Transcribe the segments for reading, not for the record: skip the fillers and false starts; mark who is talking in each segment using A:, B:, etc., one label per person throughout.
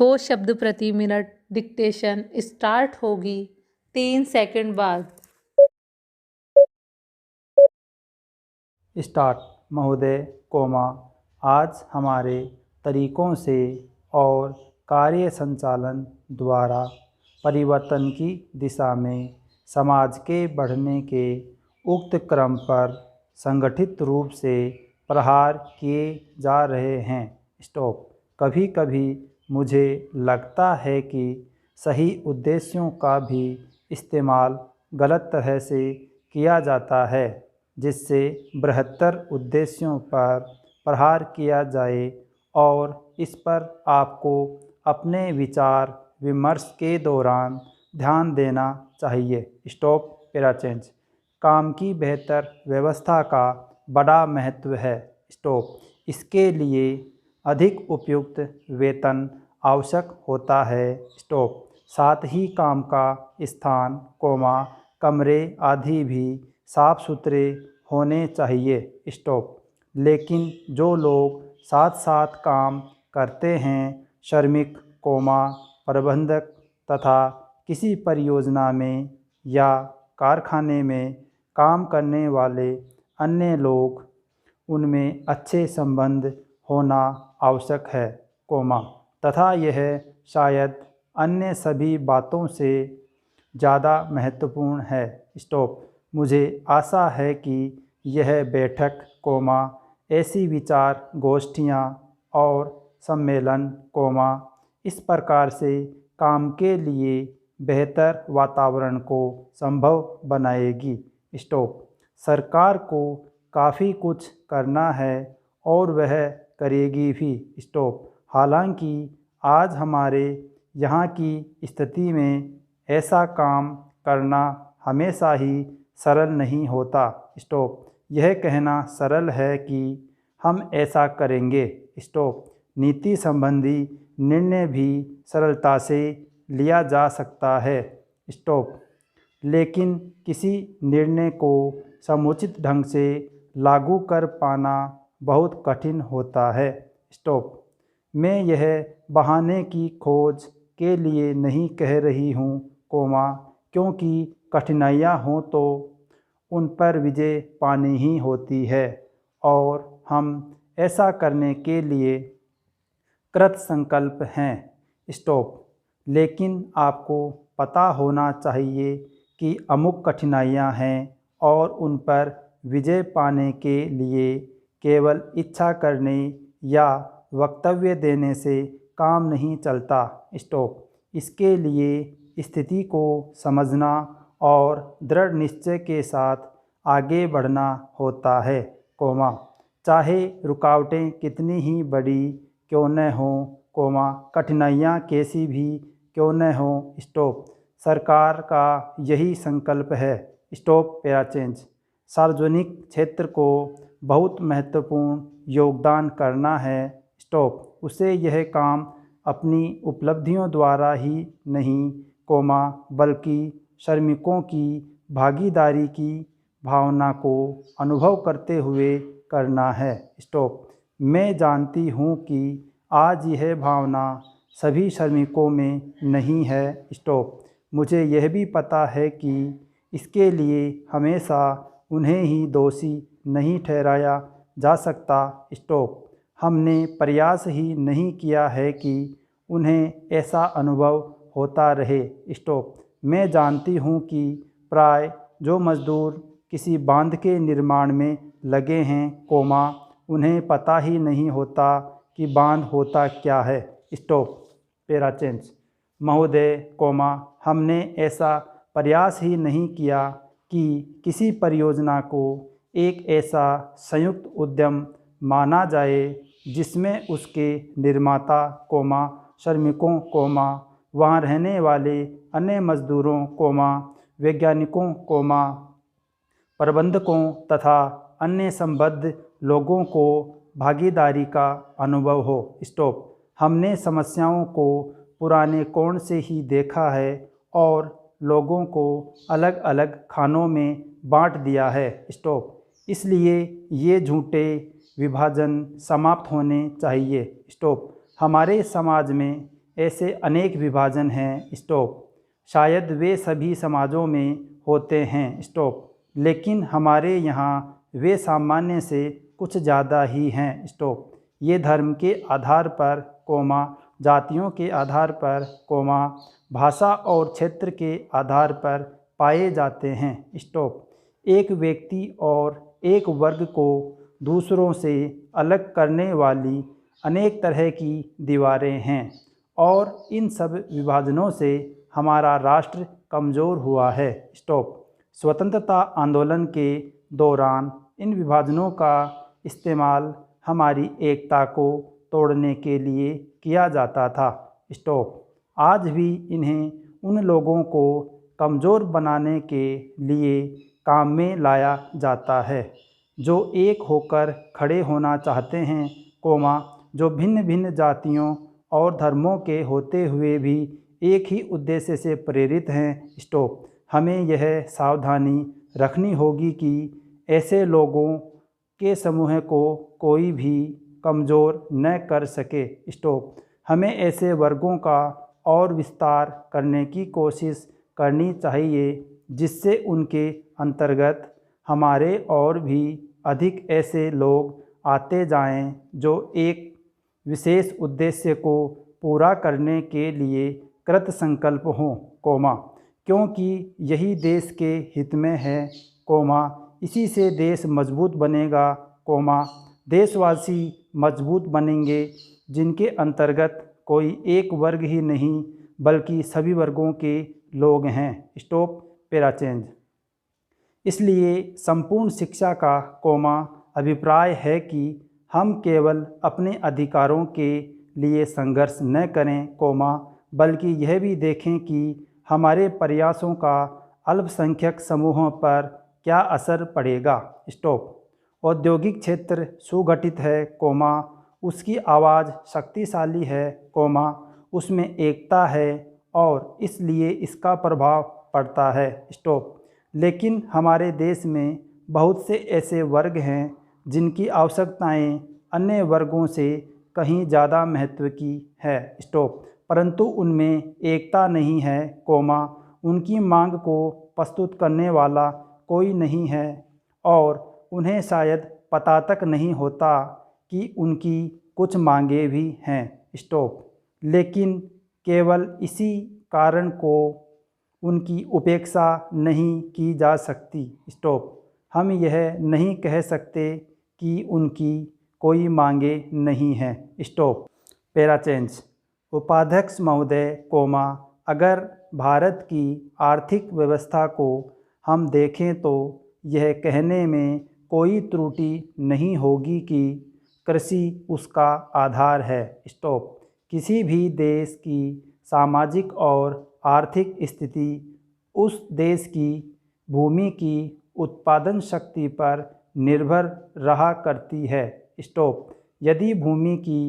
A: 100 शब्द प्रति minute. Dictation start होगी 3 सेकंड बाद।
B: स्टार्ट। महोदय, आज हमारे तरीकों से और कार्य संचालन द्वारा परिवर्तन की दिशा में समाज के बढ़ने के उक्त क्रम पर संगठित रूप से प्रहार किए जा रहे हैं। स्टॉप। कभी कभी मुझे लगता है कि सही उद्देश्यों का भी इस्तेमाल गलत तरह से किया जाता है, जिससे बृहत्तर उद्देश्यों पर प्रहार किया जाए, और इस पर आपको अपने विचार विमर्श के दौरान ध्यान देना चाहिए। स्टॉप। पैराचेंज। काम की बेहतर व्यवस्था का बड़ा महत्व है। स्टॉप। इसके लिए अधिक उपयुक्त वेतन आवश्यक होता है। स्टॉप। साथ ही काम का स्थान, कमरे आदि भी साफ सुथरे होने चाहिए। स्टॉप। लेकिन जो लोग साथ साथ काम करते हैं, श्रमिक, प्रबंधक तथा किसी परियोजना में या कारखाने में काम करने वाले अन्य लोग, उनमें अच्छे संबंध होना आवश्यक है, तथा यह शायद अन्य सभी बातों से ज़्यादा महत्वपूर्ण है। स्टॉप। मुझे आशा है कि यह बैठक, ऐसी विचार गोष्ठियाँ और सम्मेलन, इस प्रकार से काम के लिए बेहतर वातावरण को संभव बनाएगी। स्टॉप। सरकार को काफ़ी कुछ करना है और वह करेगी भी। स्टॉप। हालांकि आज हमारे यहाँ की स्थिति में ऐसा काम करना हमेशा ही सरल नहीं होता। स्टॉप। यह कहना सरल है कि हम ऐसा करेंगे। स्टॉप। नीति संबंधी निर्णय भी सरलता से लिया जा सकता है। स्टॉप। लेकिन किसी निर्णय को समुचित ढंग से लागू कर पाना बहुत कठिन होता है। स्टॉप। मैं यह बहाने की खोज के लिए नहीं कह रही हूँ, क्योंकि कठिनाइयाँ हों तो उन पर विजय पानी ही होती है, और हम ऐसा करने के लिए कृत संकल्प हैं। स्टॉप। लेकिन आपको पता होना चाहिए कि अमुक कठिनाइयाँ हैं, और उन पर विजय पाने के लिए केवल इच्छा करने या वक्तव्य देने से काम नहीं चलता। स्टॉप। इसके लिए स्थिति को समझना और दृढ़ निश्चय के साथ आगे बढ़ना होता है, चाहे रुकावटें कितनी ही बड़ी क्यों न हों, कठिनाइयाँ कैसी भी क्यों न हों। स्टॉप। सरकार का यही संकल्प है। स्टॉप। पैराचेंज। सार्वजनिक क्षेत्र को बहुत महत्वपूर्ण योगदान करना है। स्टॉप। उसे यह काम अपनी उपलब्धियों द्वारा ही नहीं, बल्कि श्रमिकों की भागीदारी की भावना को अनुभव करते हुए करना है। स्टॉप। मैं जानती हूँ कि आज यह भावना सभी श्रमिकों में नहीं है। स्टॉप। मुझे यह भी पता है कि इसके लिए हमेशा उन्हें ही दोषी नहीं ठहराया जा सकता। स्टॉप। हमने प्रयास ही नहीं किया है कि उन्हें ऐसा अनुभव होता रहे। स्टॉप। मैं जानती हूँ कि प्राय जो मजदूर किसी बांध के निर्माण में लगे हैं, उन्हें पता ही नहीं होता कि बांध होता क्या है। स्टॉप। पैराचेंज। महोदय, हमने ऐसा प्रयास ही नहीं किया कि किसी परियोजना को एक ऐसा संयुक्त उद्यम माना जाए जिसमें उसके निर्माता, श्रमिकों, वहाँ रहने वाले अन्य मजदूरों, वैज्ञानिकों, प्रबंधकों तथा अन्य संबद्ध लोगों को भागीदारी का अनुभव हो। स्टॉप। हमने समस्याओं को पुराने कोण से ही देखा है और लोगों को अलग अलग खानों में बांट दिया है। स्टॉप। इसलिए ये झूठे विभाजन समाप्त होने चाहिए। स्टॉप। हमारे समाज में ऐसे अनेक विभाजन हैं। स्टॉप। शायद वे सभी समाजों में होते हैं। स्टॉप। लेकिन हमारे यहाँ वे सामान्य से कुछ ज़्यादा ही हैं। स्टॉप। ये धर्म के आधार पर, जातियों के आधार पर, भाषा और क्षेत्र के आधार पर पाए जाते हैं। स्टॉप। एक व्यक्ति और एक वर्ग को दूसरों से अलग करने वाली अनेक तरह की दीवारें हैं और इन सब विभाजनों से हमारा राष्ट्र कमज़ोर हुआ है। स्टॉप। स्वतंत्रता आंदोलन के दौरान इन विभाजनों का इस्तेमाल हमारी एकता को तोड़ने के लिए किया जाता था। स्टॉप। आज भी इन्हें उन लोगों को कमज़ोर बनाने के लिए काम में लाया जाता है जो एक होकर खड़े होना चाहते हैं, जो भिन्न भिन्न जातियों और धर्मों के होते हुए भी एक ही उद्देश्य से प्रेरित हैं। स्टॉप। हमें यह सावधानी रखनी होगी कि ऐसे लोगों के समूह को कोई भी कमज़ोर न कर सके। स्टॉप। हमें ऐसे वर्गों का और विस्तार करने की कोशिश करनी चाहिए जिससे उनके अंतर्गत हमारे और भी अधिक ऐसे लोग आते जाएं जो एक विशेष उद्देश्य को पूरा करने के लिए कृत संकल्प हों, क्योंकि यही देश के हित में है, इसी से देश मजबूत बनेगा, देशवासी मजबूत बनेंगे जिनके अंतर्गत कोई एक वर्ग ही नहीं बल्कि सभी वर्गों के लोग हैं। स्टॉप। पैराचेंज। इसलिए संपूर्ण शिक्षा का अभिप्राय है कि हम केवल अपने अधिकारों के लिए संघर्ष न करें, बल्कि यह भी देखें कि हमारे प्रयासों का अल्पसंख्यक समूहों पर क्या असर पड़ेगा। स्टॉप। औद्योगिक क्षेत्र सुगठित है, उसकी आवाज़ शक्तिशाली है, उसमें एकता है और इसलिए इसका प्रभाव पड़ता है। स्टॉप। लेकिन हमारे देश में बहुत से ऐसे वर्ग हैं जिनकी आवश्यकताएं अन्य वर्गों से कहीं ज़्यादा महत्व की है। स्टॉप। परंतु उनमें एकता नहीं है, उनकी मांग को प्रस्तुत करने वाला कोई नहीं है और उन्हें शायद पता तक नहीं होता कि उनकी कुछ मांगें भी हैं। स्टॉप। लेकिन केवल इसी कारण को उनकी उपेक्षा नहीं की जा सकती। स्टॉप। हम यह नहीं कह सकते कि उनकी कोई मांगे नहीं हैं। स्टॉप। पैराचेंज। उपाध्यक्ष महोदय, अगर भारत की आर्थिक व्यवस्था को हम देखें तो यह कहने में कोई त्रुटि नहीं होगी कि कृषि उसका आधार है। स्टॉप। किसी भी देश की सामाजिक और आर्थिक स्थिति उस देश की भूमि की उत्पादन शक्ति पर निर्भर रहा करती है। स्टॉप। यदि भूमि की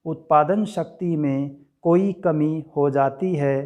B: उत्पादन शक्ति में कोई कमी हो जाती है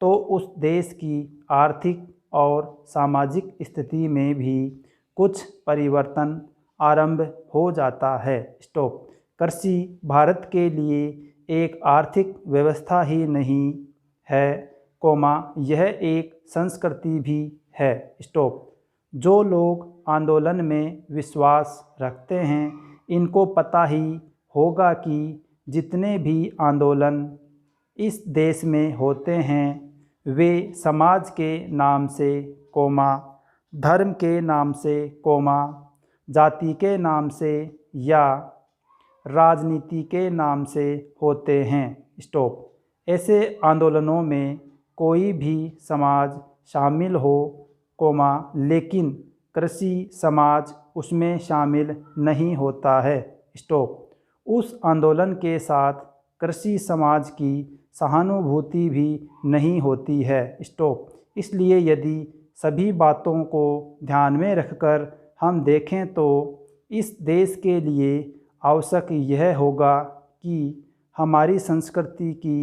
B: तो उस देश की आर्थिक और सामाजिक स्थिति में भी कुछ परिवर्तन आरंभ हो जाता है। स्टॉप। कृषि भारत के लिए एक आर्थिक व्यवस्था ही नहीं है, यह एक संस्कृति भी है। स्टॉप। जो लोग आंदोलन में विश्वास रखते हैं इनको पता ही होगा कि जितने भी आंदोलन इस देश में होते हैं वे समाज के नाम से, धर्म के नाम से, जाति के नाम से या राजनीति के नाम से होते हैं। स्टॉप। ऐसे आंदोलनों में कोई भी समाज शामिल हो, लेकिन कृषि समाज उसमें शामिल नहीं होता है। स्टॉप। उस आंदोलन के साथ कृषि समाज की सहानुभूति भी नहीं होती है। स्टॉप। इसलिए यदि सभी बातों को ध्यान में रखकर हम देखें तो इस देश के लिए आवश्यक यह होगा कि हमारी संस्कृति की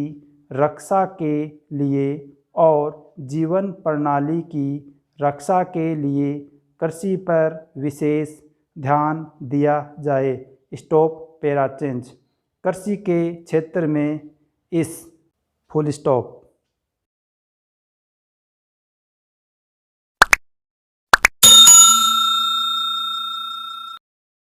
B: रक्षा के लिए और जीवन प्रणाली की रक्षा के लिए कृषि पर विशेष ध्यान दिया जाए। स्टॉप। पैराचेंज। कृषि के क्षेत्र में इस फुल स्टॉप।